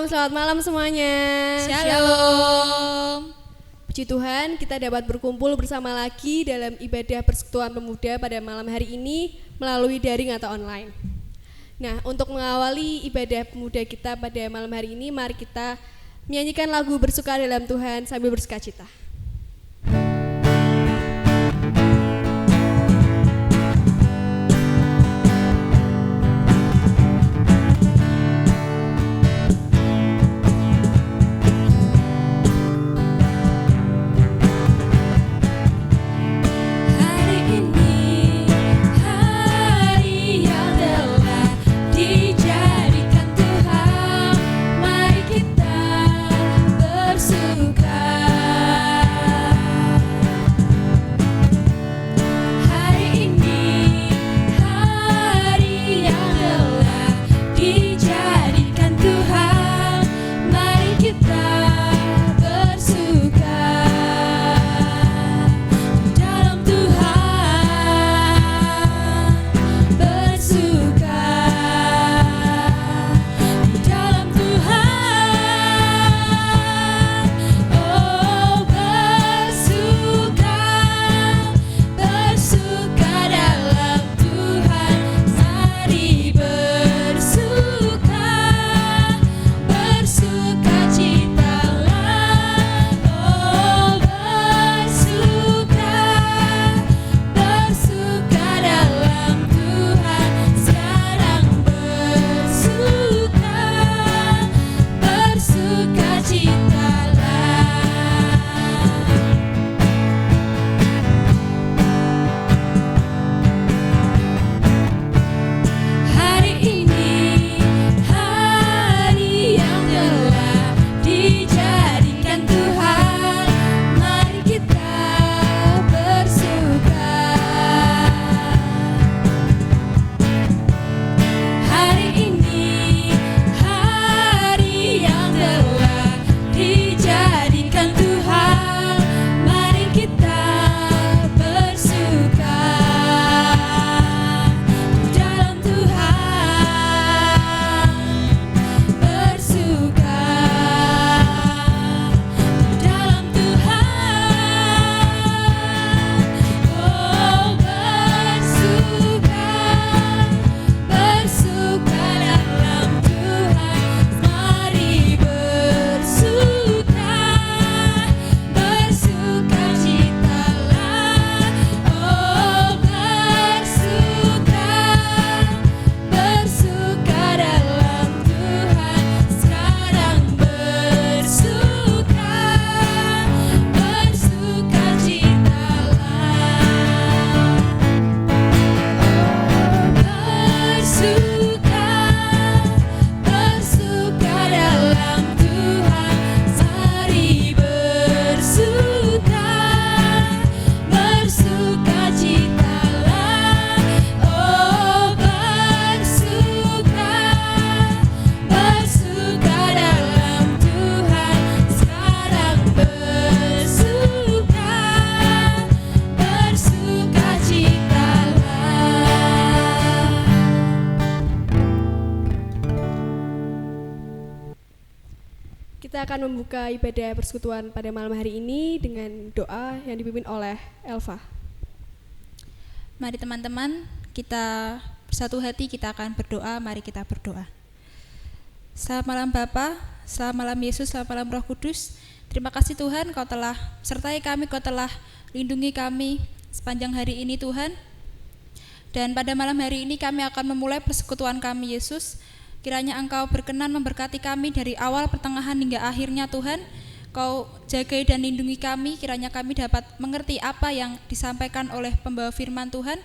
selamat malam semuanya. Shalom. Puji Tuhan, kita dapat berkumpul bersama lagi dalam ibadah persekutuan pemuda pada malam hari ini melalui daring atau online. Nah, untuk mengawali ibadah pemuda kita pada malam hari ini, mari kita menyanyikan lagu Bersuka dalam Tuhan sambil bersukacita. Kita akan membuka ibadah persekutuan pada malam hari ini dengan doa yang dipimpin oleh Elva. Mari teman-teman, kita bersatu hati, kita akan berdoa. Mari kita berdoa. Selamat malam Bapa, selamat malam Yesus, selamat malam Roh Kudus. Terima kasih Tuhan, Kau telah sertai kami, Kau telah lindungi kami sepanjang hari ini Tuhan. Dan pada malam hari ini kami akan memulai persekutuan kami Yesus. Kiranya Engkau berkenan memberkati kami dari awal, pertengahan hingga akhirnya Tuhan. Kau jagai dan lindungi kami, kiranya kami dapat mengerti apa yang disampaikan oleh pembawa firman Tuhan.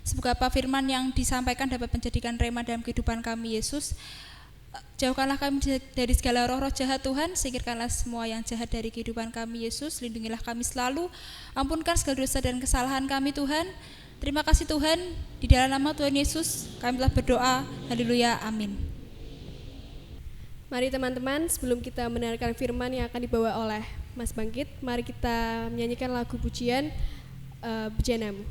Semoga apa firman yang disampaikan dapat menjadikan rema dalam kehidupan kami Yesus. Jauhkanlah kami dari segala roh-roh jahat Tuhan, singkirkanlah semua yang jahat dari kehidupan kami Yesus. Lindungilah kami selalu, ampunkan segala dosa dan kesalahan kami Tuhan. Terima kasih Tuhan, di dalam nama Tuhan Yesus kami telah berdoa, haleluya, amin. Mari teman-teman, sebelum kita mendengarkan firman yang akan dibawa oleh Mas Bangkit, mari kita menyanyikan lagu pujian Bejanamu.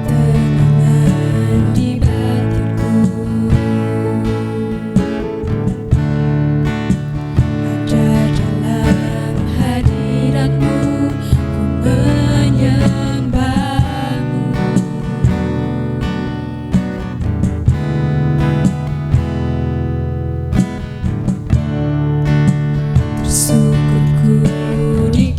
ketenangan di batinku. Ada dalam hadiratmu, ku menyembahmu. Tersyukur ku di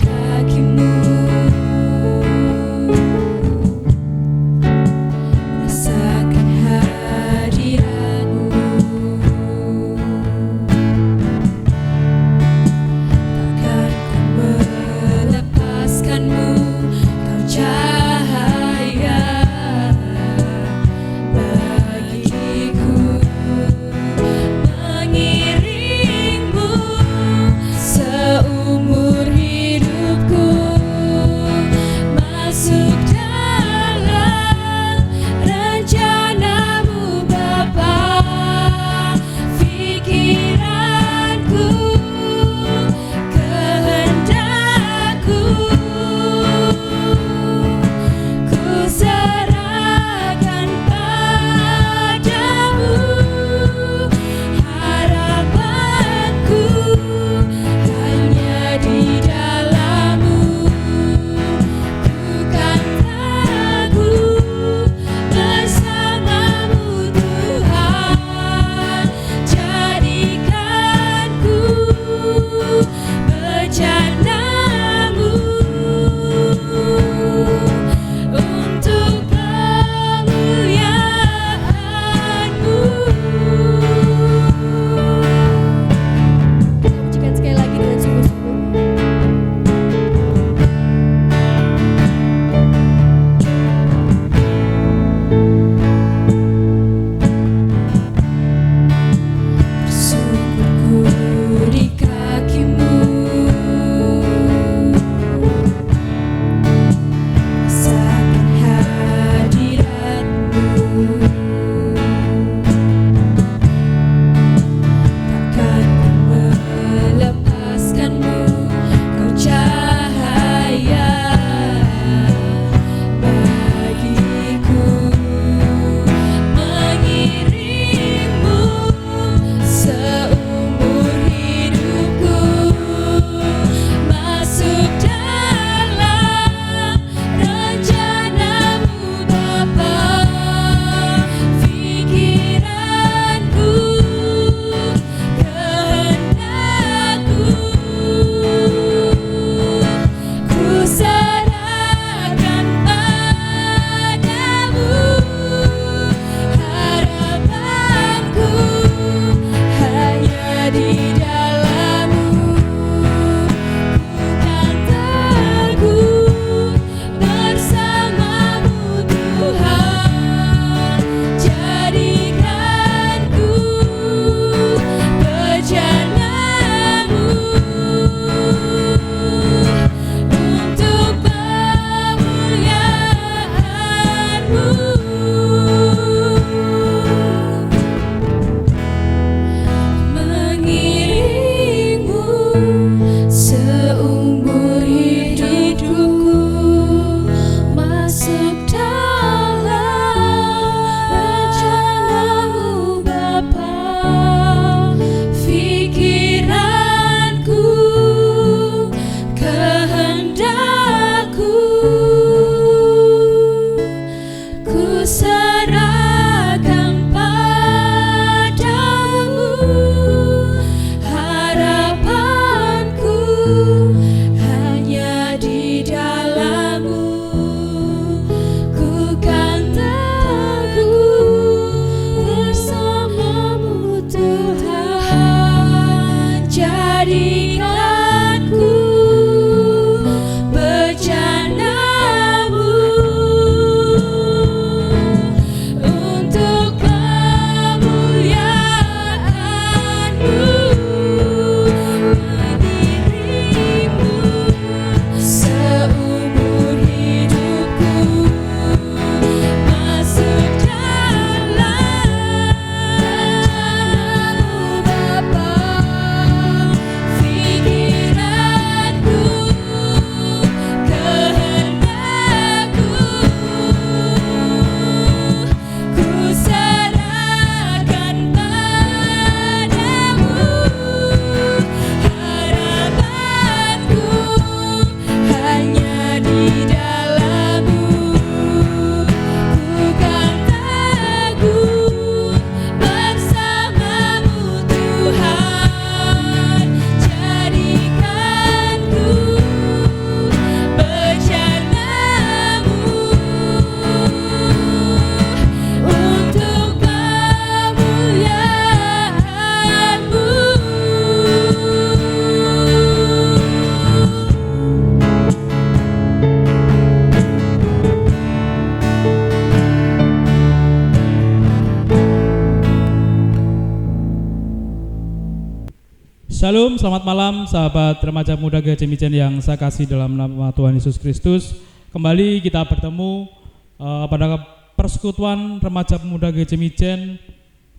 Shalom, selamat malam sahabat remaja muda GHJ Mijen yang saya kasih dalam nama Tuhan Yesus Kristus. Kembali kita bertemu pada persekutuan remaja pemuda GHJ Mijen.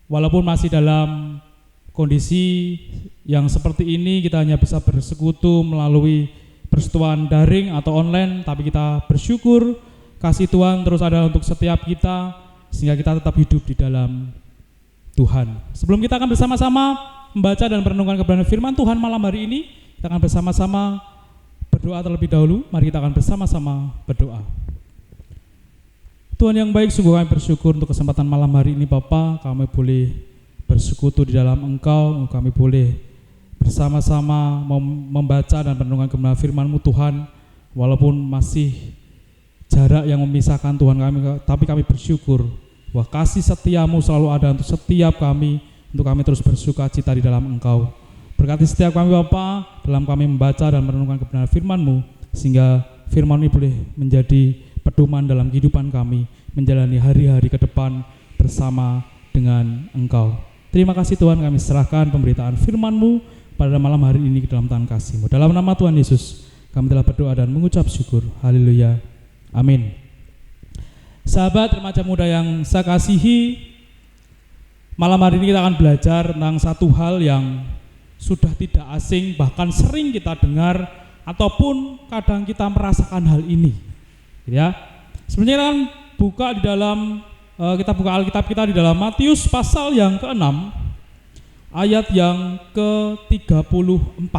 Walaupun masih dalam kondisi yang seperti ini, kita hanya bisa bersekutu melalui persekutuan daring atau online, tapi kita bersyukur kasih Tuhan terus ada untuk setiap kita sehingga kita tetap hidup di dalam Tuhan. Sebelum kita akan bersama-sama membaca dan merenungkan kebenaran firman Tuhan malam hari ini, kita akan bersama-sama berdoa terlebih dahulu. Mari kita akan bersama-sama berdoa. Tuhan yang baik, sungguh kami bersyukur untuk kesempatan malam hari ini Bapa, kami boleh bersekutu di dalam Engkau, kami boleh bersama-sama membaca dan merenungkan kebenaran firman-Mu Tuhan, walaupun masih jarak yang memisahkan Tuhan kami, tapi kami bersyukur bahwa kasih setia-Mu selalu ada untuk setiap kami, untuk kami terus bersuka cita di dalam Engkau. Berkati setiap kami Bapa dalam kami membaca dan merenungkan kebenaran firman-Mu, sehingga firman ini boleh menjadi pedoman dalam kehidupan kami menjalani hari-hari ke depan bersama dengan Engkau. Terima kasih Tuhan, kami serahkan pemberitaan firman-Mu pada malam hari ini ke dalam tangan kasih-Mu. Dalam nama Tuhan Yesus kami telah berdoa dan mengucap syukur. Haleluya. Amin. Sahabat remaja muda yang saya kasihi, malam hari ini kita akan belajar tentang satu hal yang sudah tidak asing, bahkan sering kita dengar ataupun kadang kita merasakan hal ini. Ya, sebenarnya kita akan buka di dalam kita buka Alkitab kita di dalam Matius pasal yang ke-6 ayat yang ke-34.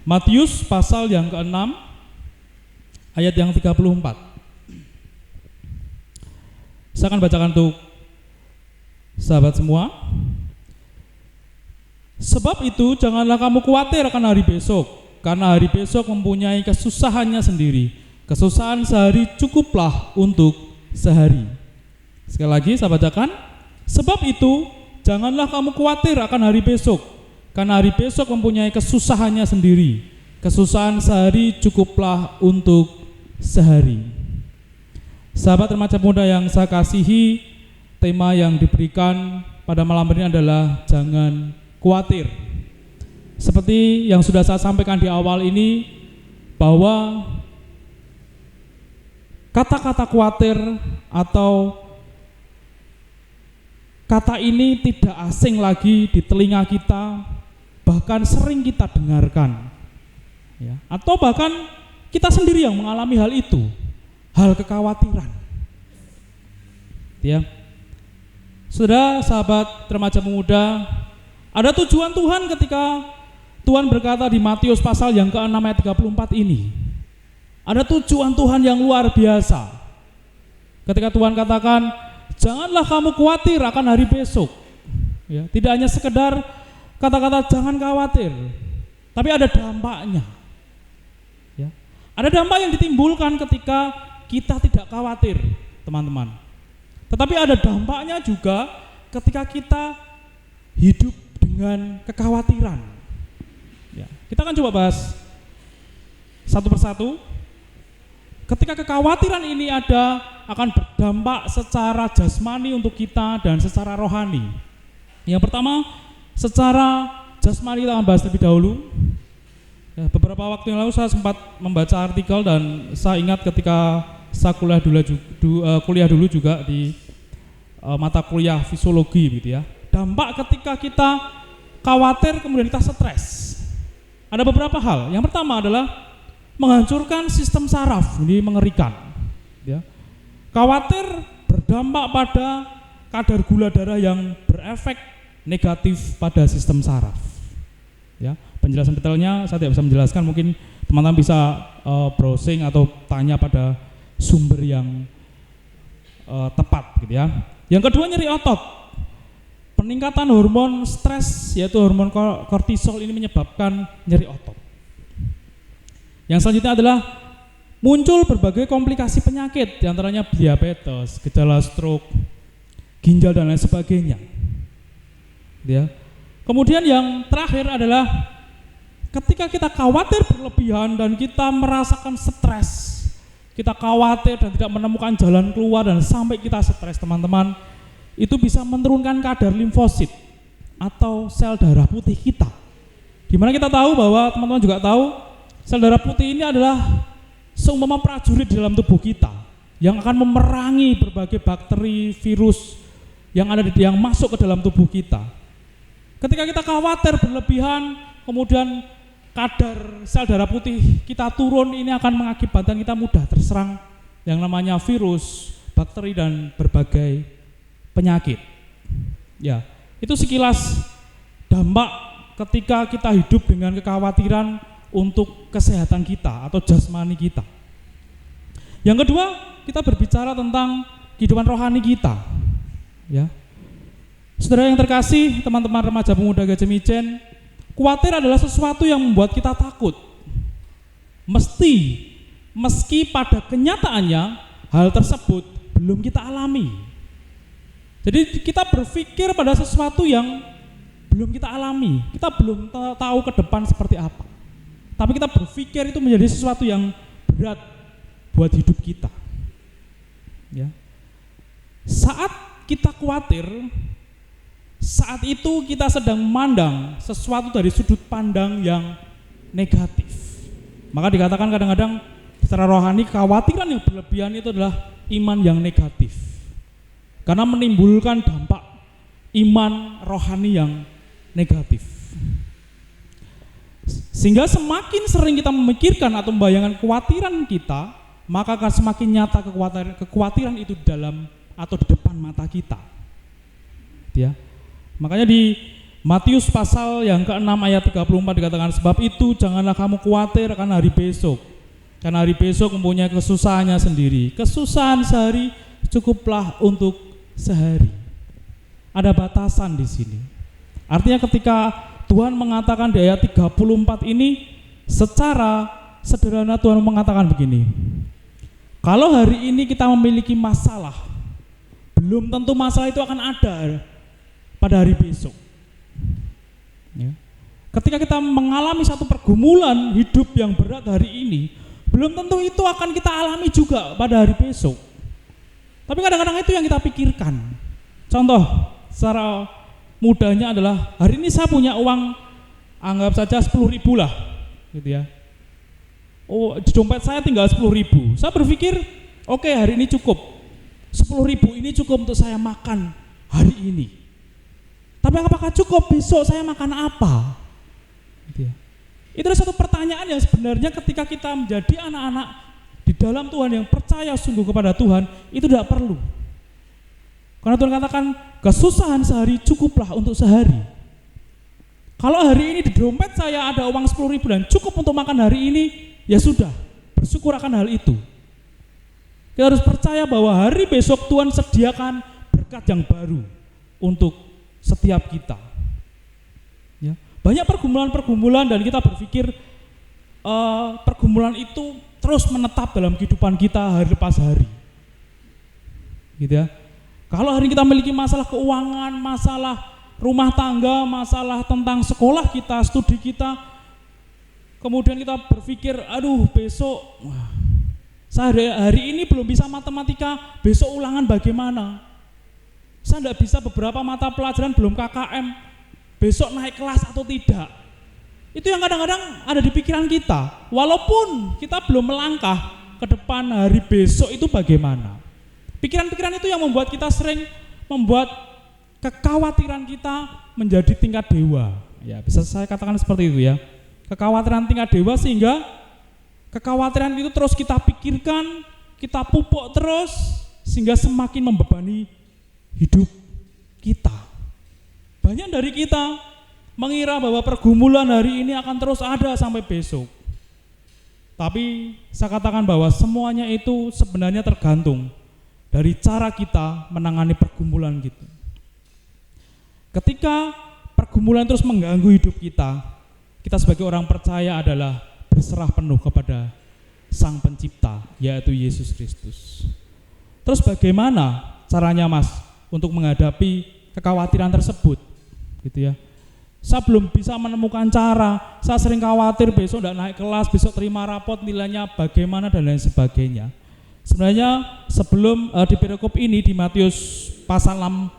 Matius pasal yang ke-6 ayat yang 34. Saya akan bacakan untuk sahabat semua. Sebab itu janganlah kamu khawatir akan hari besok, karena hari besok mempunyai kesusahannya sendiri. Kesusahan sehari cukuplah untuk sehari. Sekali lagi saya bacakan. Sebab itu janganlah kamu khawatir akan hari besok, karena hari besok mempunyai kesusahannya sendiri. Kesusahan sehari cukuplah untuk sehari. Sahabat remaja muda yang saya kasihi, tema yang diberikan pada malam ini adalah jangan khawatir. Seperti yang sudah saya sampaikan di awal ini, bahwa kata-kata khawatir atau kata ini tidak asing lagi di telinga kita, bahkan sering kita dengarkan, ya. Atau bahkan kita sendiri yang mengalami hal itu, hal kekhawatiran, ya. Saudara, sahabat remaja pemuda, ada tujuan Tuhan ketika Tuhan berkata di Matius pasal yang ke-6 ayat 34 ini. Ada tujuan Tuhan yang luar biasa. Ketika Tuhan katakan, janganlah kamu khawatir akan hari besok. Ya, tidak hanya sekedar kata-kata jangan khawatir, tapi ada dampaknya. Ya, ada dampak yang ditimbulkan ketika kita tidak khawatir, teman-teman. Tetapi ada dampaknya juga ketika kita hidup dengan kekhawatiran. Ya, kita akan coba bahas satu persatu. Ketika kekhawatiran ini ada, akan berdampak secara jasmani untuk kita dan secara rohani. Yang pertama, secara jasmani kita akan bahas lebih dahulu. Ya, beberapa waktu yang lalu saya sempat membaca artikel dan saya ingat ketika saya kuliah dulu juga di mata kuliah fisiologi, gitu ya. Dampak ketika kita khawatir kemudian kita stres. Ada beberapa hal. Yang pertama adalah menghancurkan sistem saraf, ini mengerikan. Ya. Khawatir berdampak pada kadar gula darah yang berefek negatif pada sistem saraf. Ya, penjelasan detailnya saya tidak bisa menjelaskan, mungkin teman-teman bisa browsing atau tanya pada sumber yang tepat, gitu ya. Yang kedua, nyeri otot. Peningkatan hormon stres yaitu hormon kortisol ini menyebabkan nyeri otot. Yang selanjutnya adalah muncul berbagai komplikasi penyakit, diantaranya diabetes, gejala stroke, ginjal dan lain sebagainya. Ya. Kemudian yang terakhir adalah ketika kita khawatir berlebihan dan kita merasakan stres, kita khawatir dan tidak menemukan jalan keluar dan sampai kita stres, teman-teman, itu bisa menurunkan kadar limfosit atau sel darah putih kita. Dimana kita tahu bahwa teman-teman juga tahu sel darah putih ini adalah seumpama prajurit di dalam tubuh kita yang akan memerangi berbagai bakteri, virus yang masuk ke dalam tubuh kita. Ketika kita khawatir berlebihan, kemudian kadar sel darah putih kita turun, ini akan mengakibatkan kita mudah terserang yang namanya virus, bakteri dan berbagai penyakit. Ya, itu sekilas dampak ketika kita hidup dengan kekhawatiran untuk kesehatan kita atau jasmani kita. Yang kedua, kita berbicara tentang kehidupan rohani kita. Ya. Saudara yang terkasih, teman-teman remaja pemuda Gajah Mijen, khawatir adalah sesuatu yang membuat kita takut. Meski pada kenyataannya hal tersebut belum kita alami. Jadi kita berpikir pada sesuatu yang belum kita alami, kita belum tahu ke depan seperti apa. Tapi kita berpikir itu menjadi sesuatu yang berat buat hidup kita. Ya. Saat kita khawatir, saat itu kita sedang memandang sesuatu dari sudut pandang yang negatif. Maka dikatakan kadang-kadang secara rohani kekhawatiran yang berlebihan itu adalah iman yang negatif. Karena menimbulkan dampak iman rohani yang negatif. Sehingga semakin sering kita memikirkan atau membayangkan kekhawatiran kita, maka akan semakin nyata kekhawatiran itu di dalam atau di depan mata kita. Ya. Makanya di Matius pasal yang ke-6 ayat 34 dikatakan, sebab itu janganlah kamu khawatir akan hari besok, karena hari besok mempunyai kesusahannya sendiri. Kesusahan sehari cukuplah untuk sehari. Ada batasan di sini. Artinya ketika Tuhan mengatakan di ayat 34 ini, secara sederhana Tuhan mengatakan begini, kalau hari ini kita memiliki masalah, belum tentu masalah itu akan ada pada hari besok. Ya. Ketika kita mengalami satu pergumulan hidup yang berat hari ini, belum tentu itu akan kita alami juga pada hari besok. Tapi kadang-kadang itu yang kita pikirkan. Contoh secara mudahnya adalah, hari ini saya punya uang, anggap saja 10.000 lah, gitu ya. Oh, di dompet saya tinggal 10.000. Saya berpikir, oke, hari ini cukup. 10.000 ini cukup untuk saya makan hari ini. Tapi apakah cukup besok saya makan apa? Gitu ya. Itu adalah satu pertanyaan yang sebenarnya ketika kita menjadi anak-anak di dalam Tuhan yang percaya sungguh kepada Tuhan, itu tidak perlu. Karena Tuhan katakan, kesusahan sehari cukuplah untuk sehari. Kalau hari ini di dompet saya ada uang 10.000 dan cukup untuk makan hari ini, ya sudah, bersyukur akan hal itu. Kita harus percaya bahwa hari besok Tuhan sediakan berkat yang baru untuk setiap kita. Ya. Banyak pergumulan-pergumulan dan kita berpikir pergumulan itu terus menetap dalam kehidupan kita hari lepas hari. Gitu ya. Kalau hari ini kita memiliki masalah keuangan, masalah rumah tangga, masalah tentang sekolah kita, studi kita, kemudian kita berpikir, aduh besok, saya hari ini belum bisa matematika, besok ulangan bagaimana? Saya tidak bisa beberapa mata pelajaran, belum KKM, besok naik kelas atau tidak. Itu yang kadang-kadang ada di pikiran kita, walaupun kita belum melangkah ke depan hari besok itu bagaimana. Pikiran-pikiran itu yang membuat kita sering membuat kekhawatiran kita menjadi tingkat dewa. Ya, bisa saya katakan seperti itu ya. Kekhawatiran tingkat dewa, sehingga kekhawatiran itu terus kita pikirkan, kita pupuk terus, sehingga semakin membebani hidup kita. Banyak dari kita mengira bahwa pergumulan hari ini akan terus ada sampai besok. Tapi saya katakan bahwa semuanya itu sebenarnya tergantung dari cara kita menangani pergumulan gitu. Ketika pergumulan terus mengganggu hidup kita, kita sebagai orang percaya adalah berserah penuh kepada Sang Pencipta, yaitu Yesus Kristus. Terus bagaimana caranya, Mas, untuk menghadapi kekhawatiran tersebut, gitu ya? Saya belum bisa menemukan cara. Saya sering khawatir besok tidak naik kelas, besok terima rapot nilainya bagaimana dan lain sebagainya. Sebenarnya sebelum di perikop ini di Matius pasal 6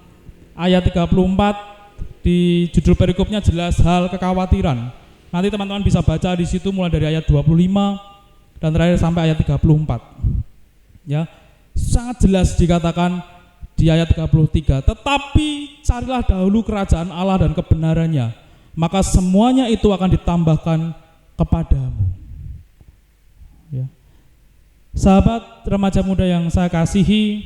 ayat 34, Di judul perikopnya jelas hal kekhawatiran. Nanti teman-teman bisa baca di situ mulai dari ayat 25 dan terakhir sampai ayat 34. Ya, sangat jelas dikatakan di ayat 33, tetapi carilah dahulu kerajaan Allah dan kebenarannya, maka semuanya itu akan ditambahkan kepadamu. Ya. Sahabat remaja muda yang saya kasihi,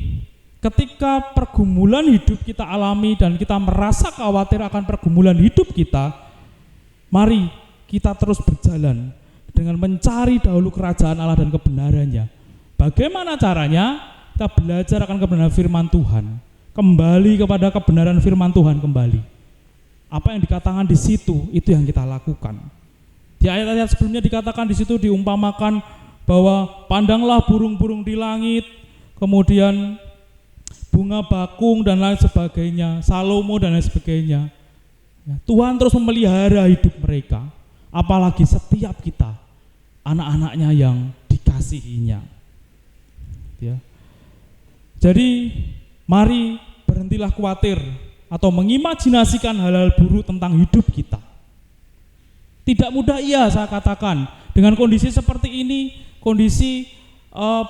ketika pergumulan hidup kita alami dan kita merasa khawatir akan pergumulan hidup kita, mari kita terus berjalan dengan mencari dahulu kerajaan Allah dan kebenarannya. Bagaimana caranya? Kita belajar akan kebenaran firman Tuhan, kembali kepada kebenaran firman Tuhan kembali. Apa yang dikatakan di situ, itu yang kita lakukan. Di ayat-ayat sebelumnya dikatakan di situ diumpamakan bahwa pandanglah burung-burung di langit, kemudian bunga bakung dan lain sebagainya, Salomo dan lain sebagainya. Tuhan terus memelihara hidup mereka, apalagi setiap kita, anak-anaknya yang dikasihinya. Ya. Jadi mari berhentilah khawatir atau mengimajinasikan hal-hal buruk tentang hidup kita. Tidak mudah iya saya katakan, dengan kondisi seperti ini, kondisi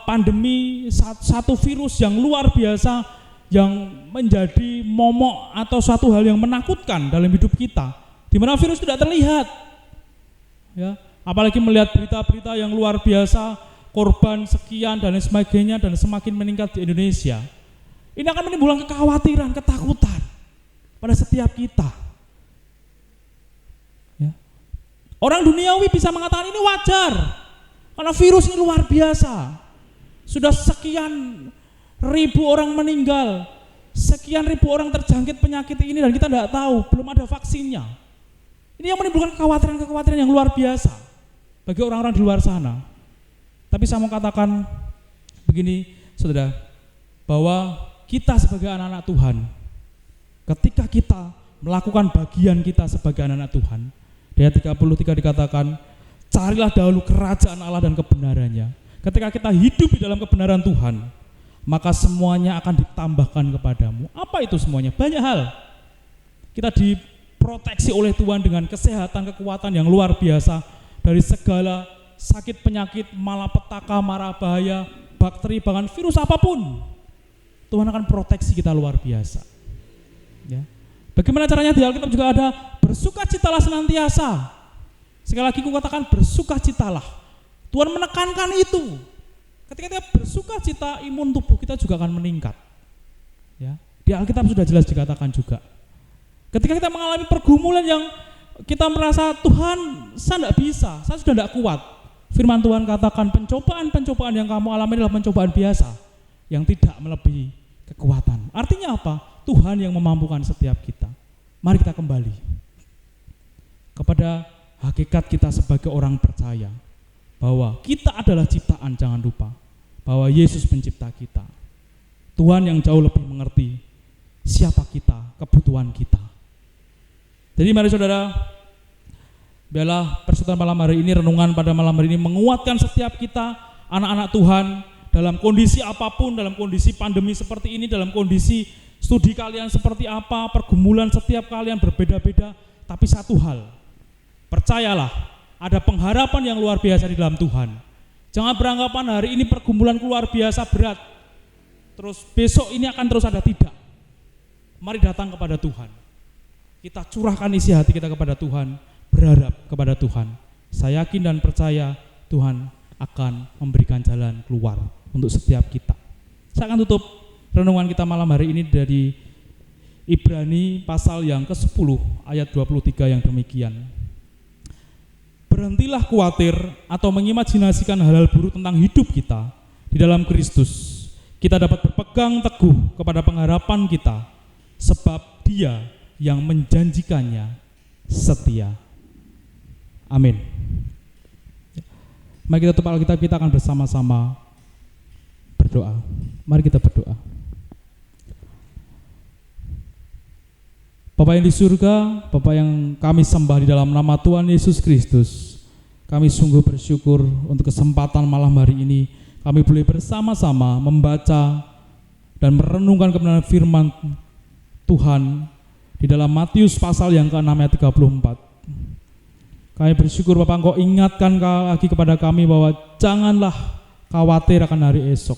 pandemi, satu virus yang luar biasa yang menjadi momok atau suatu hal yang menakutkan dalam hidup kita, di mana virus tidak terlihat. Ya, apalagi melihat berita-berita yang luar biasa, korban sekian dan lain sebagainya, dan semakin meningkat di Indonesia. Ini akan menimbulkan kekhawatiran, ketakutan pada setiap kita. Ya. Orang duniawi bisa mengatakan ini wajar, karena virus ini luar biasa. Sudah sekian ribu orang meninggal, sekian ribu orang terjangkit penyakit ini dan kita tidak tahu, belum ada vaksinnya. Ini yang menimbulkan kekhawatiran-kekhawatiran yang luar biasa bagi orang-orang di luar sana. Tapi saya mau katakan begini, saudara, bahwa kita sebagai anak-anak Tuhan, ketika kita melakukan bagian kita sebagai anak-anak Tuhan, di ayat 33 dikatakan, carilah dahulu kerajaan Allah dan kebenarannya. Ketika kita hidup di dalam kebenaran Tuhan, maka semuanya akan ditambahkan kepadamu. Apa itu semuanya? Banyak hal. Kita diproteksi oleh Tuhan dengan kesehatan, kekuatan yang luar biasa dari segala sakit, penyakit, malapetaka, mara bahaya, bakteri, bahkan virus apapun. Tuhan akan proteksi kita luar biasa. Ya. Bagaimana caranya? Di Alkitab juga ada bersukacitalah senantiasa. Sekali lagi aku katakan bersukacitalah. Tuhan menekankan itu. Ketika kita bersukacita, imun tubuh kita juga akan meningkat. Ya. Di Alkitab sudah jelas dikatakan juga. Ketika kita mengalami pergumulan yang kita merasa Tuhan, saya tidak bisa, saya sudah tidak kuat. Firman Tuhan katakan pencobaan-pencobaan yang kamu alami adalah pencobaan biasa yang tidak melebihi kekuatan. Artinya apa? Tuhan yang memampukan setiap kita. Mari kita kembali kepada hakikat kita sebagai orang percaya, bahwa kita adalah ciptaan, jangan lupa bahwa Yesus pencipta kita. Tuhan yang jauh lebih mengerti siapa kita, kebutuhan kita. Jadi mari saudara, biarlah persekutuan malam hari ini, renungan pada malam hari ini menguatkan setiap kita, anak-anak Tuhan, dalam kondisi apapun, dalam kondisi pandemi seperti ini, dalam kondisi studi kalian seperti apa, pergumulan setiap kalian berbeda-beda, tapi satu hal, percayalah, ada pengharapan yang luar biasa di dalam Tuhan. Jangan beranggapan hari ini pergumulan luar biasa berat, terus besok ini akan terus ada, tidak. Mari datang kepada Tuhan. Kita curahkan isi hati kita kepada Tuhan, berharap kepada Tuhan. Saya yakin dan percaya Tuhan akan memberikan jalan keluar untuk setiap kita. Saya akan tutup renungan kita malam hari ini dari Ibrani pasal yang ke-10 ayat 23 yang demikian. Berhentilah khawatir atau mengimajinasikan hal-hal buruk tentang hidup kita di dalam Kristus. Kita dapat berpegang teguh kepada pengharapan kita, sebab Dia yang menjanjikannya setia. Amin. Mari kita tutup Alkitab, kita akan bersama-sama berdoa. Mari kita berdoa. Bapa yang di surga, Bapa yang kami sembah di dalam nama Tuhan Yesus Kristus, kami sungguh bersyukur untuk kesempatan malam hari ini kami boleh bersama-sama membaca dan merenungkan kebenaran firman Tuhan di dalam Matius pasal yang ke-6 ayat 34. Kami bersyukur Bapak Engkau ingatkan lagi kepada kami bahwa janganlah khawatir akan hari esok.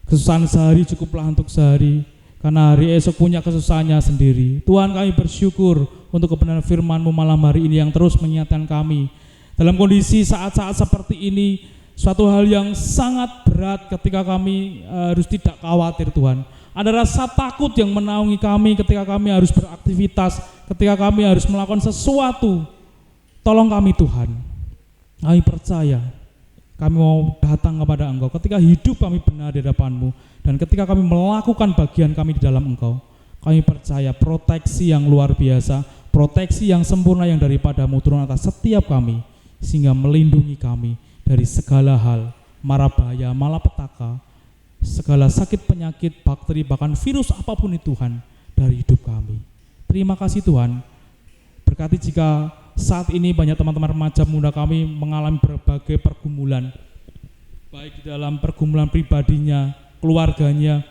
Kesusahan sehari cukuplah untuk sehari, karena hari esok punya kesusahannya sendiri. Tuhan, kami bersyukur untuk kebenaran firman-Mu malam hari ini yang terus mengingatkan kami. Dalam kondisi saat-saat seperti ini, suatu hal yang sangat berat ketika kami harus tidak khawatir Tuhan. Ada rasa takut yang menaungi kami ketika kami harus beraktivitas, ketika kami harus melakukan sesuatu. Tolong kami Tuhan. Kami percaya, kami mau datang kepada Engkau ketika hidup kami benar di hadapan-Mu, dan ketika kami melakukan bagian kami di dalam Engkau. Kami percaya proteksi yang luar biasa, proteksi yang sempurna yang daripada-Mu turun atas setiap kami, sehingga melindungi kami dari segala hal, mara bahaya, malapetaka, segala sakit penyakit, bakteri, bahkan virus apapun itu Tuhan, dari hidup kami. Terima kasih Tuhan. Berkati jika saat ini banyak teman-teman remaja muda kami mengalami berbagai pergumulan, baik di dalam pergumulan pribadinya, keluarganya,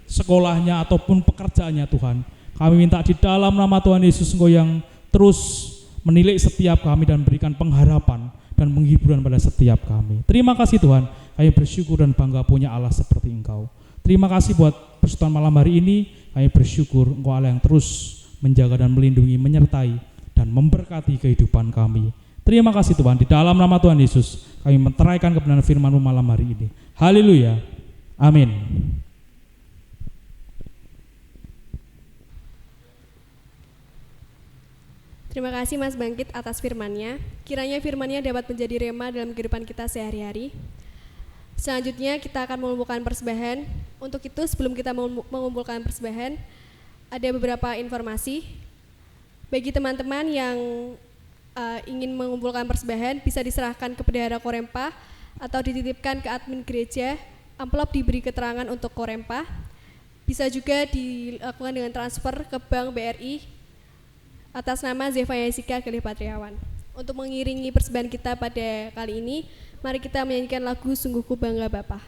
sekolahnya, ataupun pekerjaannya Tuhan. Kami minta di dalam nama Tuhan Yesus Engkau yang terus menilik setiap kami dan berikan pengharapan dan penghiburan pada setiap kami. Terima kasih Tuhan, kami bersyukur dan bangga punya Allah seperti Engkau. Terima kasih buat persekutuan malam hari ini. Kami bersyukur Engkau Allah yang terus menjaga dan melindungi, menyertai dan memberkati kehidupan kami. Terima kasih Tuhan, di dalam nama Tuhan Yesus kami menteraikan kebenaran firman-Mu malam hari ini. Haleluya. Amin. Terima kasih Mas Bangkit atas firman-Nya. Kiranya firman-Nya dapat menjadi rema dalam kehidupan kita sehari-hari. Selanjutnya kita akan mengumpulkan persembahan. Untuk itu sebelum kita mengumpulkan persembahan, ada beberapa informasi. Bagi teman-teman yang ingin mengumpulkan persembahan, bisa diserahkan ke Bendahara Korempa atau dititipkan ke admin gereja. Amplop diberi keterangan untuk Korempa. Bisa juga dilakukan dengan transfer ke Bank BRI atas nama Zevanya Jessica Galih Patriawan. Untuk mengiringi persembahan kita pada kali ini, mari kita menyanyikan lagu Sungguh Ku Bangga Bapa.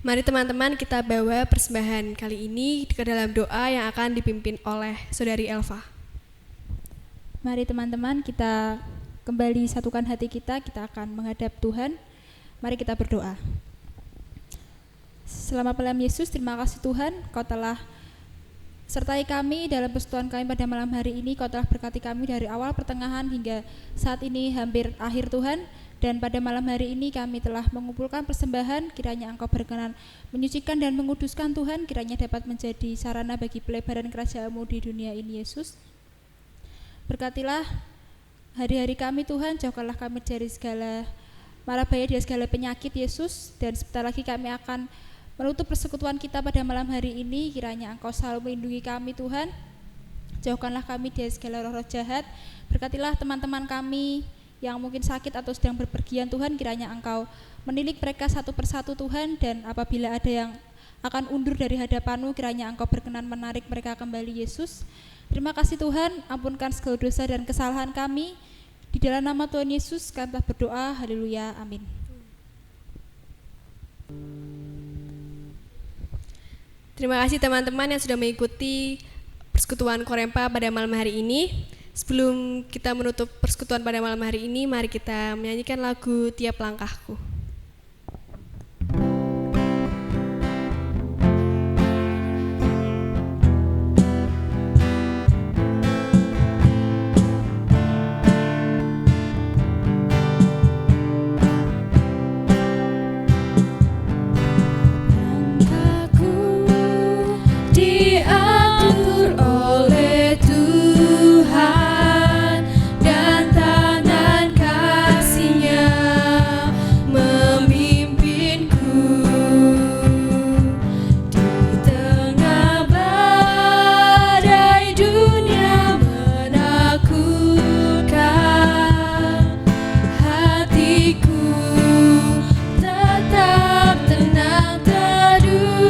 Mari teman-teman kita bawa persembahan kali ini ke dalam doa yang akan dipimpin oleh Saudari Elva. Mari teman-teman kita kembali satukan hati kita akan menghadap Tuhan. Mari kita berdoa. Selamat malam Yesus, terima kasih Tuhan, Kau telah sertai kami dalam persekutuan kami pada malam hari ini. Kau telah berkati kami dari awal pertengahan hingga saat ini hampir akhir Tuhan. Dan pada malam hari ini kami telah mengumpulkan persembahan, kiranya Engkau berkenan menyucikan dan menguduskan Tuhan, kiranya dapat menjadi sarana bagi pelebaran kerajaan-Mu di dunia ini Yesus. Berkatilah hari-hari kami Tuhan, jauhkanlah kami dari segala mara bahaya, dari segala penyakit Yesus, dan sebentar lagi kami akan Menutup persekutuan kita pada malam hari ini, kiranya Engkau selalu melindungi kami Tuhan. Jauhkanlah kami dari segala roh-roh jahat. Berkatilah teman-teman kami yang mungkin sakit atau sedang berpergian Tuhan, kiranya Engkau menilik mereka satu persatu Tuhan, dan apabila ada yang akan undur dari hadapan-Mu, kiranya Engkau berkenan menarik mereka kembali Yesus. Terima kasih Tuhan, ampunkan segala dosa dan kesalahan kami. Di dalam nama Tuhan Yesus kami telah berdoa, haleluya, amin. Terima kasih teman-teman yang sudah mengikuti persekutuan Korempa pada malam hari ini. Sebelum kita menutup persekutuan pada malam hari ini, mari kita menyanyikan lagu Tiap Langkahku. Diatur oleh Tuhan dan tangan kasih-Nya memimpinku di tengah badai dunia menakutkan. Hatiku tetap tenang teduh.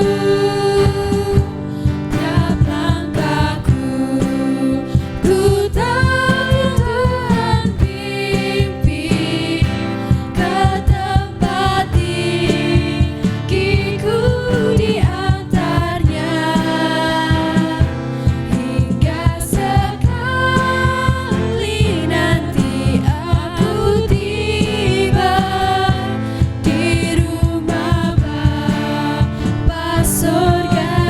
Tiap langkahku ku tahu Tuhan pimpin ke tempat tinggiku diantarnya, hingga sekali nanti aku tiba di rumah Bapa sorga.